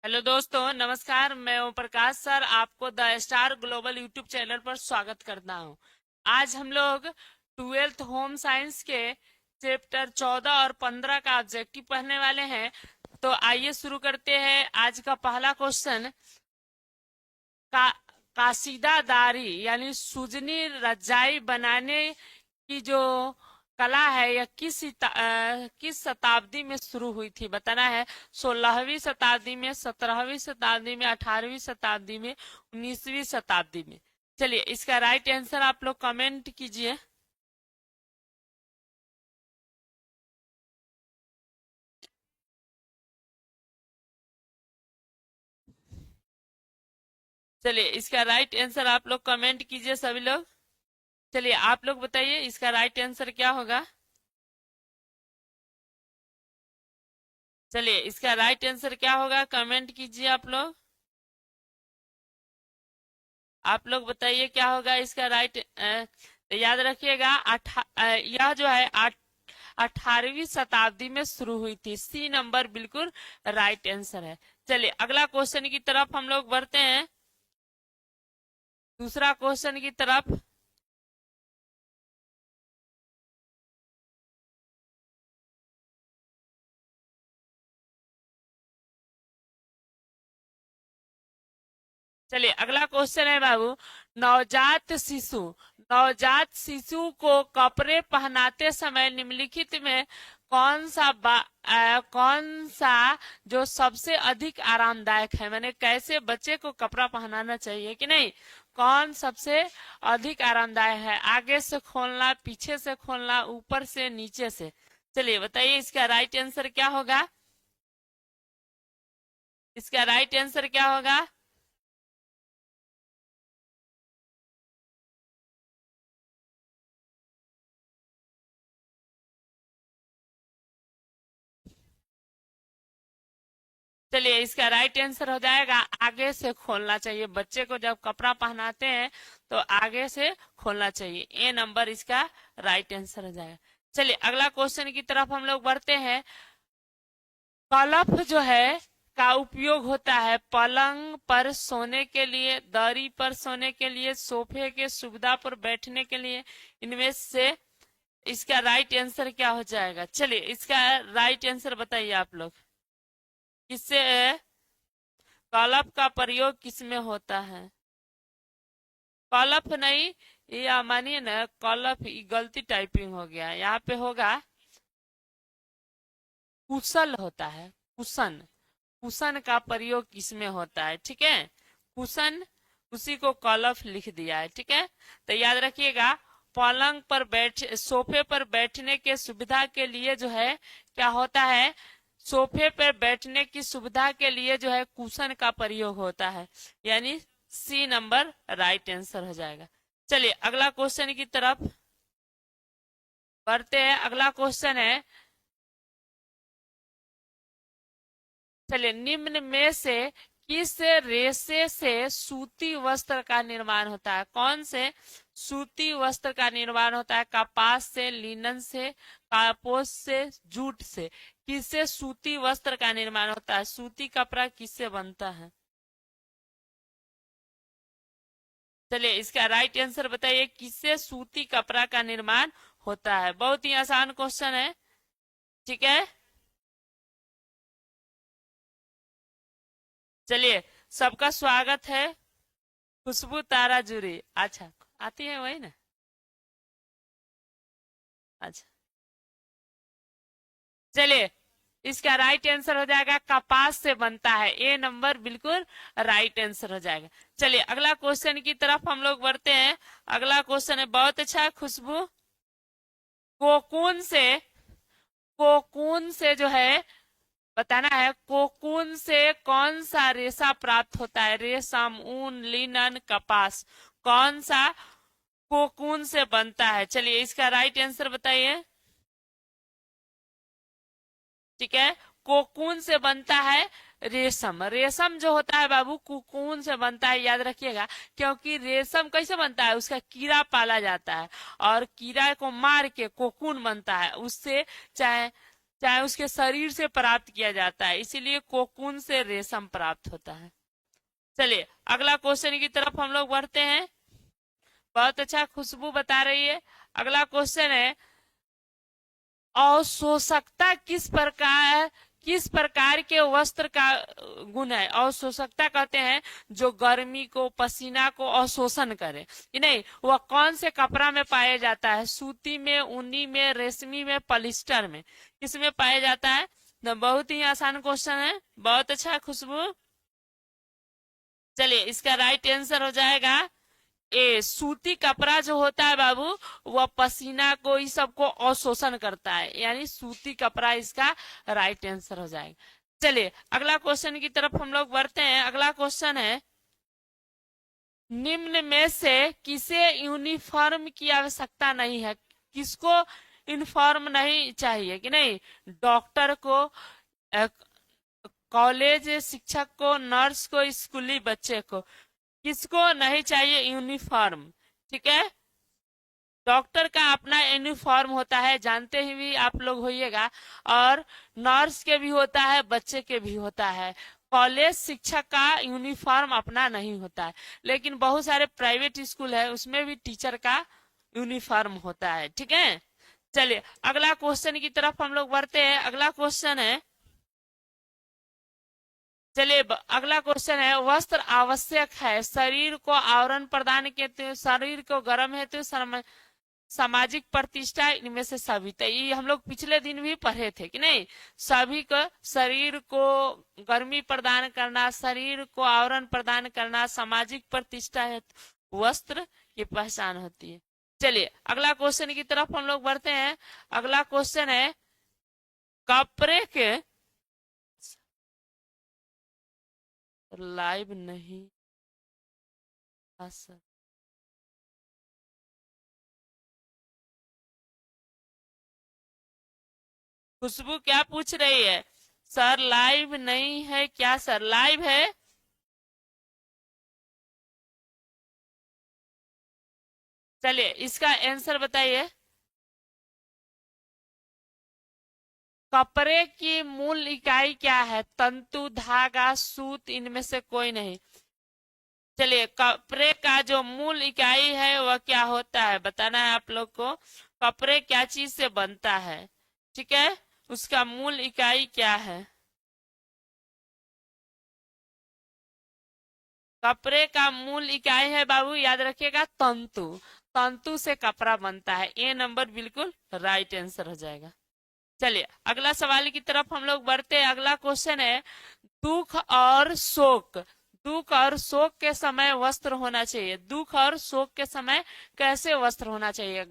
Hello दोस्तों, नमस्कार। मैं ओम प्रकाश सर आपको the star global YouTube channel पर स्वागत करता हूं। आज हम लोग ट्वेल्थ होम साइंस के चैप्टर 14 और 15 का ऑब्जेक्टिव पढ़ने वाले हैं। तो आइए शुरू करते हैं। आज का पहला क्वेश्चन, का काशीदादारी यानी सुजनी रजाई बनाने की जो कला है यह किस शताब्दी में शुरू हुई थी बताना है। 16वीं शताब्दी में, 17वीं शताब्दी में, 18वीं शताब्दी में, 19वीं शताब्दी में। चलिए इसका राइट आंसर आप लोग कमेंट कीजिए। चलिए इसका राइट आंसर आप लोग कमेंट कीजिए सभी लोग। चलिए आप लोग बताइए इसका राइट आंसर क्या होगा। चलिए इसका राइट आंसर क्या होगा, कमेंट कीजिए आप लोग। आप लोग बताइए क्या होगा इसका राइट। याद रखिएगा यह जो है 18वीं शताब्दी में शुरू हुई थी। सी नंबर बिल्कुल राइट आंसर है। चलिए अगला क्वेश्चन की तरफ हम लोग बढ़ते हैं, दूसरा क्वेश्चन की तरफ। चलिए अगला क्वेश्चन है बाबू, नवजात शिशु नवजात शिशु को कपड़े पहनाते समय निम्नलिखित में कौन सा जो सबसे अधिक आरामदायक है, मैंने कैसे बच्चे को कपड़ा पहनाना चाहिए कि नहीं, कौन सबसे अधिक आरामदायक है, आगे से खोलना, पीछे से खोलना, ऊपर से, नीचे से। चलिए बताइए इसका राइट आंसर क्या होगा। इसका राइट आंसर क्या होगा। चलिए इसका राइट आंसर हो जाएगा आगे से खोलना चाहिए। बच्चे को जब कपड़ा पहनाते हैं तो आगे से खोलना चाहिए। ए नंबर इसका राइट आंसर हो जाएगा। चलिए अगला क्वेश्चन की तरफ हम लोग बढ़ते हैं। कलफ जो है का उपयोग होता है पलंग पर सोने के लिए, दरी पर सोने के लिए, सोफे के सुविधा पर बैठने के लिए। इनमें से इसका राइट आंसर क्या हो जाएगा। चलिए इसका राइट आंसर बताइए आप लोग। किससे कलप का प्रयोग किसमें होता है। कलप नहीं, ये मानिए ना, कलप गलती टाइपिंग हो गया। यहाँ पे होगा कुशल होता है। कुशन कुशन का प्रयोग किसमें होता है, ठीक है। कुशन, उसी को कलफ लिख दिया है, ठीक है। तो याद रखिएगा, पलंग पर सोफे पर बैठने के सुविधा के लिए जो है क्या होता है, सोफे पर बैठने की सुविधा के लिए जो है कुशन का प्रयोग होता है। यानी सी नंबर राइट आंसर हो जाएगा। चलिए अगला क्वेश्चन की तरफ बढ़ते हैं। अगला क्वेश्चन है, चलिए निम्न में से किस रेशे से सूती वस्त्र का निर्माण होता है। कौन से सूती वस्त्र का निर्माण होता है। कपास से, लिनन से, कापोस से, जूट से। किससे सूती वस्त्र का निर्माण होता है, सूती कपड़ा किससे बनता है। चलिए इसका राइट आंसर बताइए, किससे सूती कपड़ा का निर्माण होता है। बहुत ही आसान क्वेश्चन है, ठीक है। चलिए सबका स्वागत है। खुशबू तारा जुरी, अच्छा आती है वही ना। अच्छा चलिए इसका राइट आंसर हो जाएगा कपास से बनता है। ए नंबर बिल्कुल राइट आंसर हो जाएगा। चलिए अगला क्वेश्चन की तरफ हम लोग बढ़ते हैं। अगला क्वेश्चन है बहुत अच्छा, खुशबू। कोकून से कोकून से जो है बताना है, कोकून से कौन सा रेशा प्राप्त होता है। रेशम, ऊन, लिनन, कपास, कौन सा कोकून से बनता है। चलिए इसका राइट आंसर बताइए, ठीक है। कोकून से बनता है रेशम। रेशम जो होता है बाबू कोकून से बनता है, याद रखिएगा। क्योंकि रेशम कैसे बनता है, उसका कीड़ा पाला जाता है और कीड़ा को मार के कोकून बनता है। उससे चाहे चाहे उसके शरीर से प्राप्त किया जाता है, इसीलिए कोकून से रेशम प्राप्त होता है। चलिए अगला क्वेश्चन की तरफ हम लोग बढ़ते हैं। बहुत अच्छा, खुशबू बता रही है। अगला क्वेश्चन है, अवशोषकता किस प्रकार के वस्त्र का गुण है? अवशोषकता कहते हैं जो गर्मी को, पसीना को अवशोषण करे कि नहीं, वह कौन से कपड़ा में पाया जाता है? सूती में, ऊनी में, रेशमी में, पॉलिस्टर में, किसमें पाया जाता है? तो बहुत ही आसान क्वेश्चन है। बहुत अच्छा खुशबू। चलिए इसका राइट आंसर हो जाएगा ए, सूती कपड़ा जो होता है बाबू, वह पसीना को, इस सबको अवशोषण करता है, यानी सूती कपड़ा इसका राइट आंसर हो जाएगा। चलिए अगला क्वेश्चन की तरफ हम लोग बढ़ते हैं। अगला क्वेश्चन है, निम्न में से किसे यूनिफॉर्म की आवश्यकता नहीं है? किसको यूनिफॉर्म नहीं चाहिए कि नहीं? डॉक्टर को, कॉलेज शिक्षक को, नर्स को, स्कूली बच्चे को, किसको नहीं चाहिए यूनिफॉर्म? ठीक है, डॉक्टर का अपना यूनिफॉर्म होता है, जानते ही भी आप लोग होइएगा, और नर्स के भी होता है, बच्चे के भी होता है। कॉलेज शिक्षक का यूनिफॉर्म अपना नहीं होता है, लेकिन बहुत सारे प्राइवेट स्कूल है, उसमें भी टीचर का यूनिफॉर्म होता है। ठीक है, चलिए अगला क्वेश्चन की तरफ हम लोग बढ़ते हैं। अगला क्वेश्चन है, चलिए अगला क्वेश्चन है, वस्त्र आवश्यक है शरीर को आवरण प्रदान करते, शरीर को गर्म है तो सामाजिक प्रतिष्ठा, इनमें से सभी। तो ये हम लोग पिछले दिन भी पढ़े थे कि नहीं? सभी को, शरीर को गर्मी प्रदान करना, शरीर को आवरण प्रदान करना, सामाजिक प्रतिष्ठा है, वस्त्र की पहचान होती है। चलिए अगला क्वेश्चन की तरफ हम लोग बढ़ते हैं। अगला क्वेश्चन है, कपड़े के, लाइव नहीं सर, खुशबू क्या पूछ रही है? सर लाइव नहीं है क्या? सर लाइव है। चलिए इसका आंसर बताइए। कपड़े की मूल इकाई क्या है? तंतु, धागा, सूत, इनमें से कोई नहीं। चलिए कपड़े का जो मूल इकाई है वह क्या होता है, बताना है आप लोग को। कपड़े क्या चीज से बनता है? ठीक है, उसका मूल इकाई क्या है? कपड़े का मूल इकाई है बाबू, याद रखिएगा, तंतु। तंतु से कपड़ा बनता है। ए नंबर बिल्कुल राइट आंसर हो जाएगा। चलिए अगला सवाल की तरफ हम लोग बढ़ते हैं। अगला क्वेश्चन है, दुख और शोक, दुख और शोक के समय वस्त्र होना चाहिए। दुख और शोक के समय कैसे वस्त्र होना चाहिए?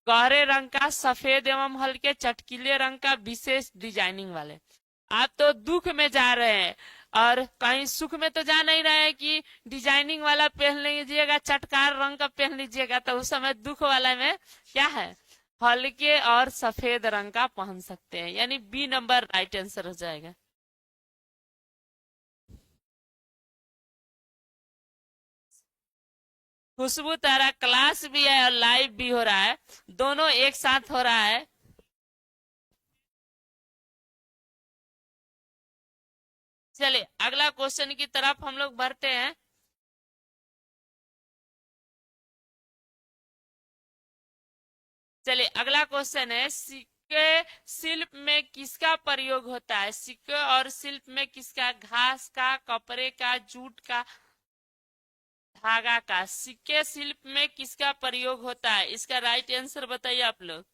गहरे रंग का, सफेद एवं हल्के चटकीले रंग का, विशेष डिजाइनिंग वाले। आप तो दुख में जा रहे हैं और कहीं सुख में तो जा नहीं रहे हैं कि डिजाइनिंग वाला पहन लीजिएगा, चटकार रंग का पहन लीजिएगा, तो उस समय दुख वाला में क्या है, हल्के और सफेद रंग का पहन सकते हैं, यानी बी नंबर राइट आंसर हो जाएगा। खुशबू तारा क्लास भी है और लाइव भी हो रहा है, दोनों एक साथ हो रहा है। चलिए अगला क्वेश्चन की तरफ हम लोग बढ़ते हैं। चलिए अगला क्वेश्चन है, सिक्के शिल्प में किसका प्रयोग होता है? सिक्के और शिल्प में किसका? घास का, कपड़े का, जूट का, धागा का। सिक्के शिल्प में किसका प्रयोग होता है? इसका राइट आंसर बताइए आप लोग।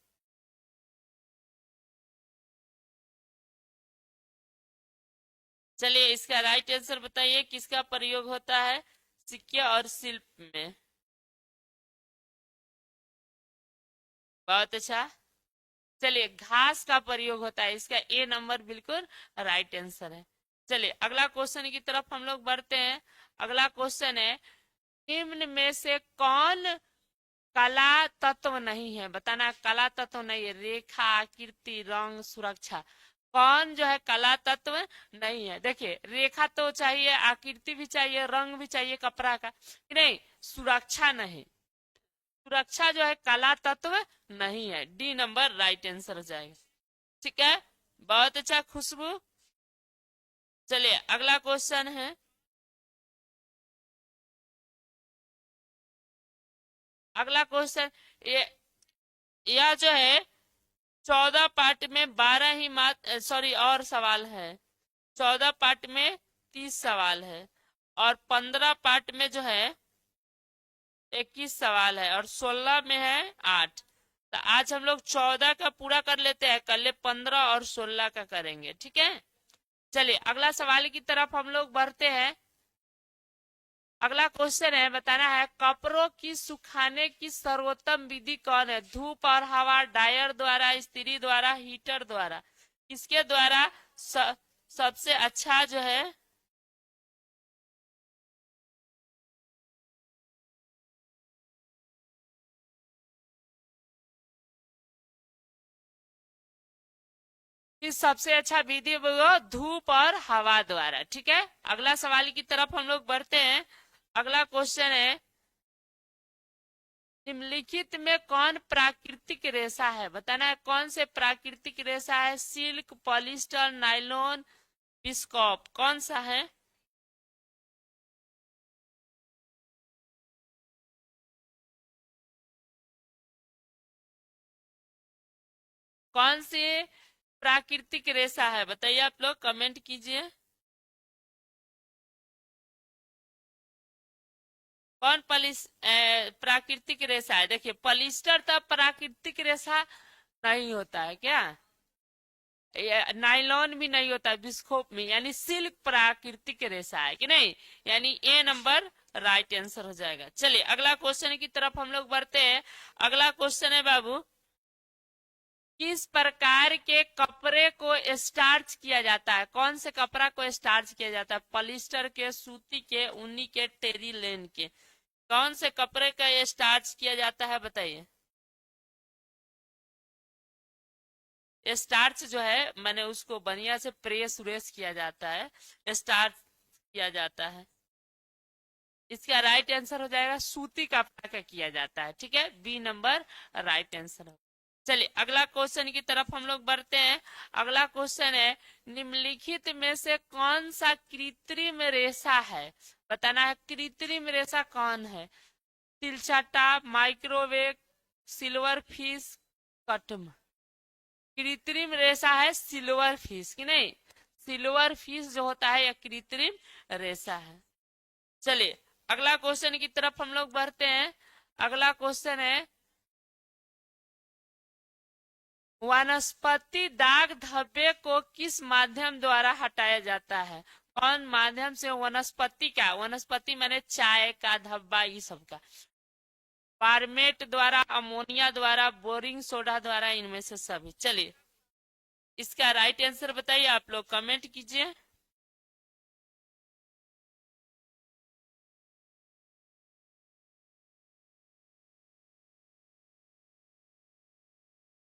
चलिए इसका राइट आंसर बताइए, किसका प्रयोग होता है सिक्के और शिल्प में? बहुत अच्छा, चलिए घास का प्रयोग होता है, इसका ए नंबर बिल्कुल राइट आंसर है। चलिए अगला क्वेश्चन की तरफ हम लोग बढ़ते हैं। अगला क्वेश्चन है, निम्न में से कौन कला तत्व नहीं है? बताना, कला तत्व नहीं है, रेखा, आकृति, रंग, सुरक्षा, कौन जो है कला तत्व नहीं है? देखिए रेखा तो चाहिए, आकृति भी चाहिए, रंग भी चाहिए कपड़ा का, नहीं, सुरक्षा नहीं। सुरक्षा जो है कला तत्व नहीं है, डी नंबर राइट आंसर हो जाएगा। ठीक है, बहुत अच्छा खुशबू। चलिए अगला क्वेश्चन है, अगला क्वेश्चन, ये यह जो है 14 पार्ट में 12 ही मात सॉरी और सवाल है। 14 पार्ट में 30 सवाल है, और 15 पार्ट में जो है 21 सवाल है, और 16 में है 8। तो आज हम लोग 14 का पूरा कर लेते हैं, कल 15 और 16 का करेंगे, ठीक है। चलिए अगला सवाल की तरफ हम लोग बढ़ते हैं। अगला क्वेश्चन है, बताना है कपड़ों की सुखाने की सर्वोत्तम विधि कौन है? धूप और हवा, ड्रायर द्वारा, इस्त्री द्वारा, हीटर द्वारा। किसके द्वारा सबसे अच्छा जो है कि सबसे अच्छा विधि वो धूप और हवा द्वारा, ठीक है। अगला सवाल की तरफ हम लोग बढ़ते हैं। अगला क्वेश्चन है, निम्नलिखित में कौन प्राकृतिक रेशा है? बताना है कौन से प्राकृतिक रेशा है? सिल्क, पॉलिस्टर, नायलॉन, विस्कॉप, कौन सा है? कौन सी प्राकृतिक रेशा है? बताइए, आप लोग कमेंट कीजिए। कौन प्राकृतिक रेशा है? देखिए पॉलिस्टर तो प्राकृतिक रेशा नहीं होता है क्या? नायलॉन भी नहीं होता विस्कोप में, यानी सिल्क प्राकृतिक रेशा है कि नहीं? यानी ए नंबर राइट आंसर हो जाएगा। चलिए अगला क्वेश्चन की तरफ हम लोग बढ़ते हैं। अगला क्वेश्चन है बाबू, किस प्रकार के कपड़े को स्टार्च किया जाता है? कौन से कपड़ा को स्टार्च किया जाता है? पॉलिस्टर के, सूती के, ऊनी के, टेरिलेन के। कौन से कपड़े का स्टार्च किया जाता है बताइए। स्टार्च जो है मैंने उसको बढ़िया से प्रेस व्रेस किया जाता है, स्टार्च किया जाता है। इसका राइट आंसर हो जाएगा सूती कपड़ा का किया जाता है, ठीक है, बी नंबर राइट आंसर हो। चलिए अगला क्वेश्चन की तरफ हम लोग बढ़ते हैं। अगला क्वेश्चन है, निम्नलिखित में से कौन सा कृत्रिम रेशा है? बताना है कृत्रिम रेशा कौन है? तिलचट्टा, माइक्रोवेव, सिल्वर फिश, कटम। कृत्रिम रेशा है सिल्वर फिश की नहीं, सिल्वर फिश जो होता है यह कृत्रिम रेशा है। चलिए अगला क्वेश्चन की तरफ हम लोग बढ़ते हैं। अगला क्वेश्चन है, वनस्पति दाग धब्बे को किस माध्यम द्वारा हटाया जाता है? कौन माध्यम से? वनस्पति का, वनस्पति माने चाय का धब्बा, ये सब का। पारमेट द्वारा, अमोनिया द्वारा, बोरिंग सोडा द्वारा, इनमें से सभी। चलिए इसका राइट आंसर बताइए, आप लोग कमेंट कीजिए।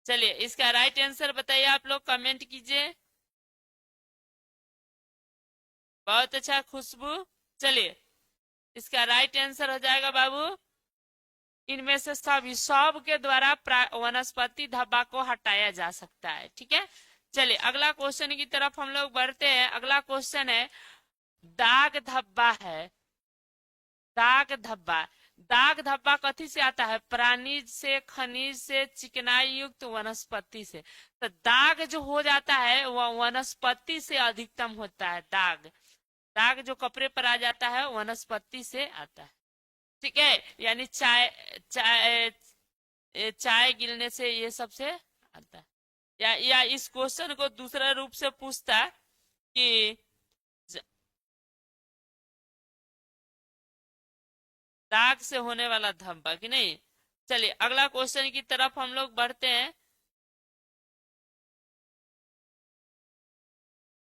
चलिए इसका राइट आंसर बताइए, आप लोग कमेंट कीजिए। बहुत अच्छा खुशबू। चलिए इसका राइट आंसर हो जाएगा बाबू, इनमें से सभी, सब के द्वारा वनस्पति धब्बा को हटाया जा सकता है, ठीक है। चलिए अगला क्वेश्चन की तरफ हम लोग बढ़ते हैं। अगला क्वेश्चन है, दाग धब्बा है, दाग धब्बा, दाग धब्बा कथी से आता है? प्राणीज से, खनिज से, चिकनाई युक्त वनस्पति से। तो दाग जो हो जाता है वह वनस्पति से अधिकतम होता है। दाग, दाग जो कपड़े पर आ जाता है वनस्पति से आता है, ठीक है। यानी चाय, चाय, चाय गिरने से ये सबसे आता है। या इस क्वेश्चन को दूसरा रूप से पूछता कि दाग से होने वाला धब्बा कि नहीं। चलिए अगला क्वेश्चन की तरफ हम लोग बढ़ते हैं।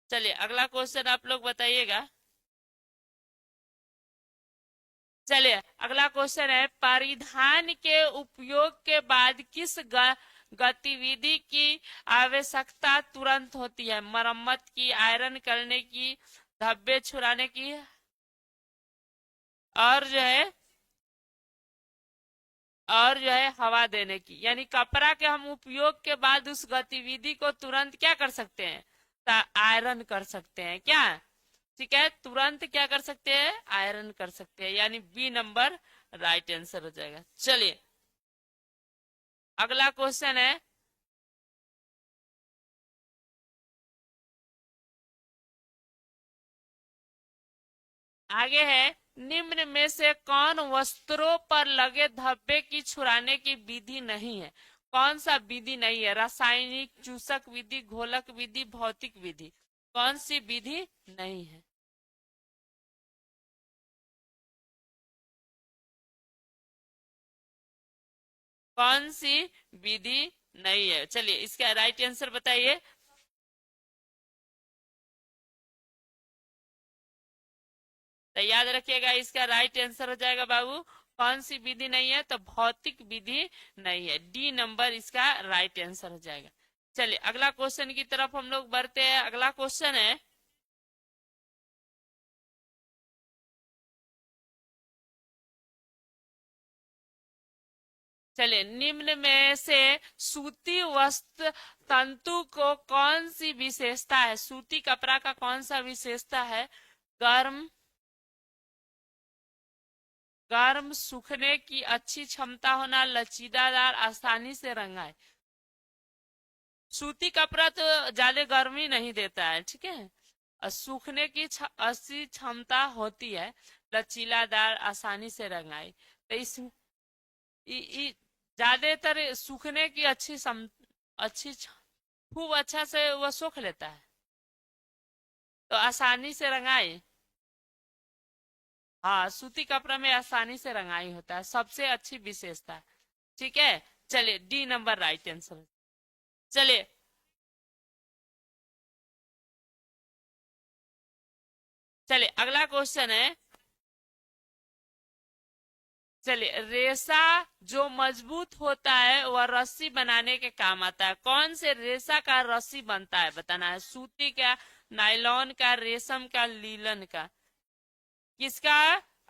चलिए अगला क्वेश्चन आप लोग बताइएगा। चलिए अगला क्वेश्चन है, परिधान के उपयोग के बाद किस गतिविधि की आवश्यकता तुरंत होती है? मरम्मत की, आयरन करने की, धब्बे छुड़ाने की, और जो है और जो है हवा देने की, यानी कपड़ा के हम उपयोग के बाद उस गतिविधि को तुरंत क्या कर सकते हैं, आयरन कर सकते हैं क्या। ठीक है, तुरंत क्या कर सकते हैं, आयरन कर सकते हैं, यानी बी नंबर राइट आंसर हो जाएगा। चलिए अगला क्वेश्चन है, आगे है, निम्न में से कौन वस्त्रों पर लगे धब्बे की छुड़ाने की विधि नहीं है। कौन सा विधि नहीं है, रासायनिक, चूसक विधि, घोलक विधि, भौतिक विधि, कौन सी विधि नहीं है। कौन सी विधि नहीं है, चलिए इसका राइट आंसर बताइए। तो याद रखिएगा, इसका राइट आंसर हो जाएगा बाबू, कौन सी विधि नहीं है, तो भौतिक विधि नहीं है, डी नंबर इसका राइट आंसर हो जाएगा। चलिए अगला क्वेश्चन की तरफ हम लोग बढ़ते हैं। अगला क्वेश्चन है, चलिए निम्न में से सूती वस्त्र तंतु को कौन सी विशेषता है, सूती कपड़ा का कौन सा विशेषता है, गर्म, गर्म, सूखने की अच्छी क्षमता होना, लचीलादार, आसानी से रंगाए। सूती कपड़ा तो ज्यादा गर्मी नहीं देता है, ठीक है, और सूखने की अच्छी क्षमता होती है, लचीलादार, आसानी से रंगाए। तो इस ज्यादातर सूखने की अच्छी खूब अच्छा से वह सूख लेता है, तो आसानी से रंगाई। हाँ, सूती कपड़ा में आसानी से रंगाई होता है, सबसे अच्छी विशेषता। ठीक है, चलिए डी नंबर राइट आंसर। चलिए, चलिए अगला क्वेश्चन है, चलिए रेशा जो मजबूत होता है वह रस्सी बनाने के काम आता है। कौन से रेशा का रस्सी बनता है, बताना है, सूती का, नायलॉन का, रेशम का, लीलन का, किसका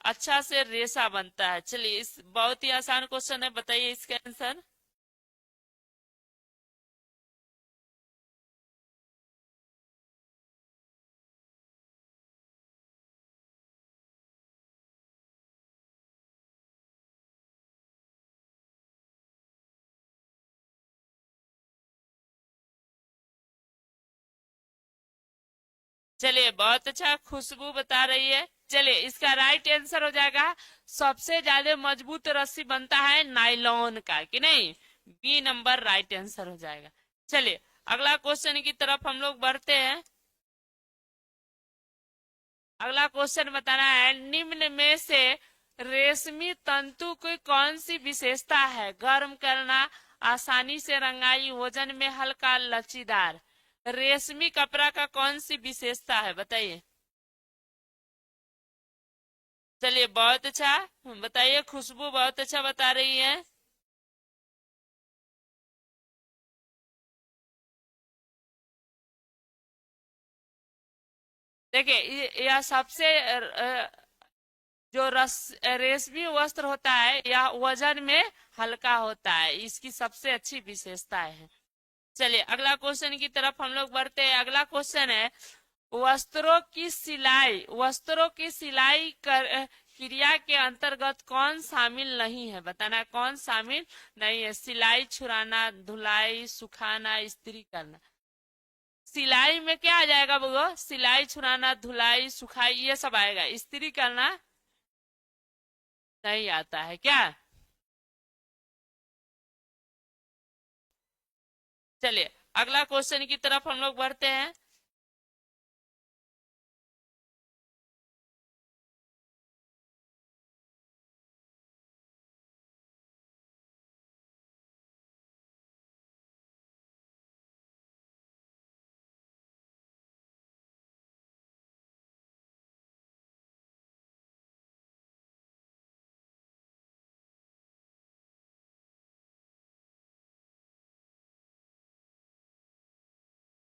अच्छा से रेशा बनता है। चलिए इस बहुत ही आसान क्वेश्चन है, बताइए इसका आंसर। चलिए बहुत अच्छा, खुशबू बता रही है। चलिए इसका राइट आंसर हो जाएगा, सबसे ज्यादा मजबूत रस्सी बनता है नायलॉन का, कि नहीं, बी नंबर राइट आंसर हो जाएगा। चलिए अगला क्वेश्चन की तरफ हम लोग बढ़ते हैं। अगला क्वेश्चन बताना है, निम्न में से रेशमी तंतु की कौन सी विशेषता है, गर्म करना, आसानी से रंगाई, वजन में हल्का, लचीदार। रेशमी कपड़ा का कौन सी विशेषता है, बताइए। चलिए बहुत अच्छा, बताइए, खुशबू बहुत अच्छा बता रही है। देखिए यह सबसे जो रेशमी वस्त्र होता है यह वजन में हल्का होता है, इसकी सबसे अच्छी विशेषताएं हैं। चलिए अगला क्वेश्चन की तरफ हम लोग बढ़ते हैं। अगला क्वेश्चन है, वस्त्रों की सिलाई क्रिया के अंतर्गत कौन शामिल नहीं है, बताना कौन शामिल नहीं है। सिलाई, छुड़ाना, धुलाई, सुखाना, इस्त्री करना। सिलाई में क्या आ जाएगा वो, सिलाई, छुड़ाना, धुलाई, सुखाई, ये सब आएगा, इस्त्री करना नहीं आता है क्या। चलिए अगला क्वेश्चन की तरफ हम लोग बढ़ते हैं।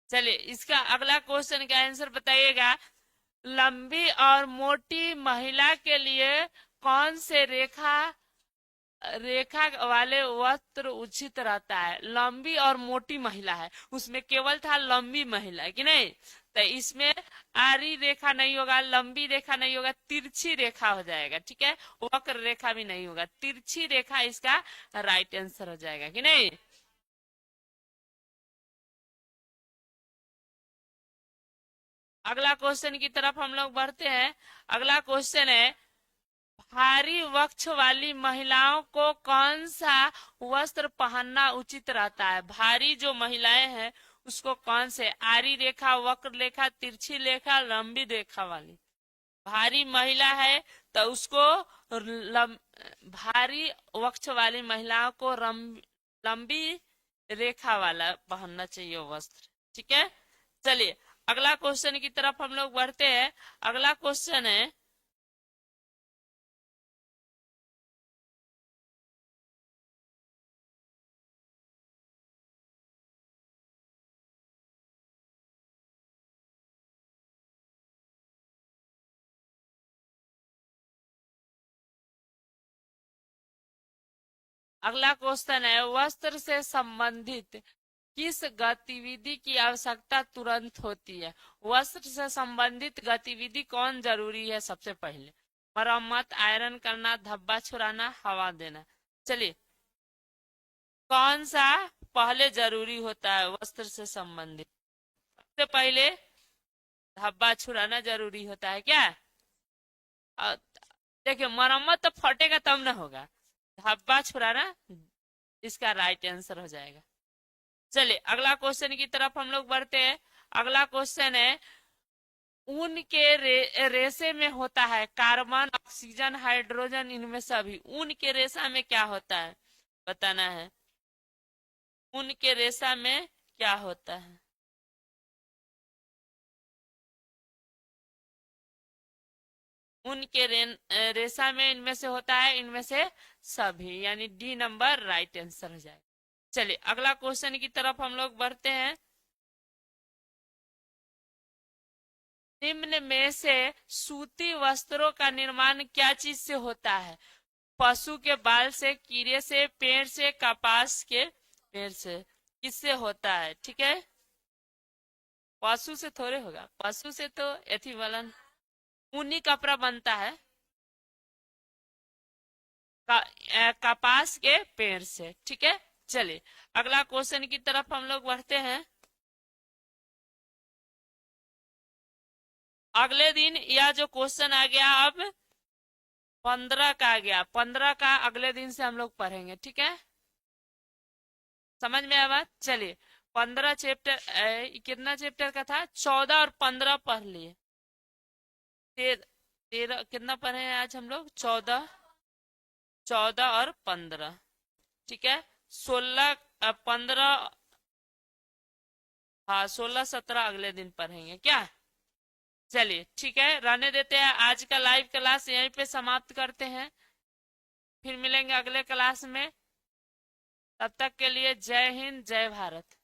चलिए इसका अगला क्वेश्चन का आंसर बताइएगा, लंबी और मोटी महिला के लिए कौन से रेखा रेखा वाले वस्त्र उचित रहता है। लंबी और मोटी महिला है, उसमें केवल था लंबी महिला है कि नहीं, तो इसमें आरी रेखा नहीं होगा, लंबी रेखा नहीं होगा, तिरछी रेखा हो जाएगा। ठीक है, वक्र रेखा भी नहीं होगा, तिरछी रेखा इसका राइट आंसर हो जाएगा कि नहीं। अगला क्वेश्चन की तरफ हम लोग बढ़ते हैं। अगला क्वेश्चन है, भारी वक्ष वाली महिलाओं को कौन सा वस्त्र पहनना उचित रहता है। भारी जो महिलाएं हैं उसको कौन से, आरी रेखा, वक्र रेखा, तिरछी रेखा, लंबी रेखा वाली। भारी महिला है तो उसको भारी वक्ष वाली महिलाओं को लंबी रेखा वाला पहनना चाहिए वस्त्र। ठीक है, चलिए अगला क्वेश्चन की तरफ हम लोग बढ़ते हैं। अगला क्वेश्चन है, अगला क्वेश्चन है, वस्त्र से संबंधित किस गतिविधि की आवश्यकता तुरंत होती है। वस्त्र से संबंधित गतिविधि कौन जरूरी है। सबसे पहले मरम्मत, आयरन करना, धब्बा छुड़ाना, हवा देना। चलिए कौन सा पहले जरूरी होता है वस्त्र से संबंधित। सबसे पहले धब्बा छुड़ाना जरूरी होता है क्या। अ, देखिए मरम्मत तो फटेगा तब ना होगा, धब्बा छुड़ाना इसका राइट आंसर हो जाएगा। चलिए अगला क्वेश्चन की तरफ हम लोग बढ़ते हैं। अगला क्वेश्चन है, ऊन के रेशे में होता है कार्बन, ऑक्सीजन, हाइड्रोजन, इनमें सभी। ऊन के रेशा में क्या होता है बताना है। ऊन के रेशा में क्या होता है। ऊन के रेशा में इनमें से होता है, इनमें से सभी, यानी डी नंबर राइट आंसर हो जाएगा। चलिए अगला क्वेश्चन की तरफ हम लोग बढ़ते हैं। निम्न में से सूती वस्त्रों का निर्माण क्या चीज से होता है। पशु के बाल से, कीड़े से, पेड़ से, कपास के पेड़ से। किससे होता है। ठीक है, पशु से थोड़े होगा, पशु से तो एथी वाला ऊनी कपड़ा बनता है। कपास के पेड़ से। ठीक है, चलिए अगला क्वेश्चन की तरफ हम लोग बढ़ते हैं। अगले दिन यह जो क्वेश्चन आ गया अब 15 का आ गया, 15 का अगले दिन से हम लोग पढ़ेंगे। ठीक है, समझ में आया बात। चलिए 15 चैप्टर, कितना चैप्टर का था, 14 और 15 पढ़ लिए। 13 कितना पढ़े हैं आज हम लोग, 14, 14 और 15। ठीक है, 16, 15, हाँ 16 17 अगले दिन पढ़ेंगे क्या। चलिए ठीक है, रहने देते हैं। आज का लाइव क्लास यहीं पे समाप्त करते हैं, फिर मिलेंगे अगले क्लास में। तब तक के लिए जय हिंद, जय भारत।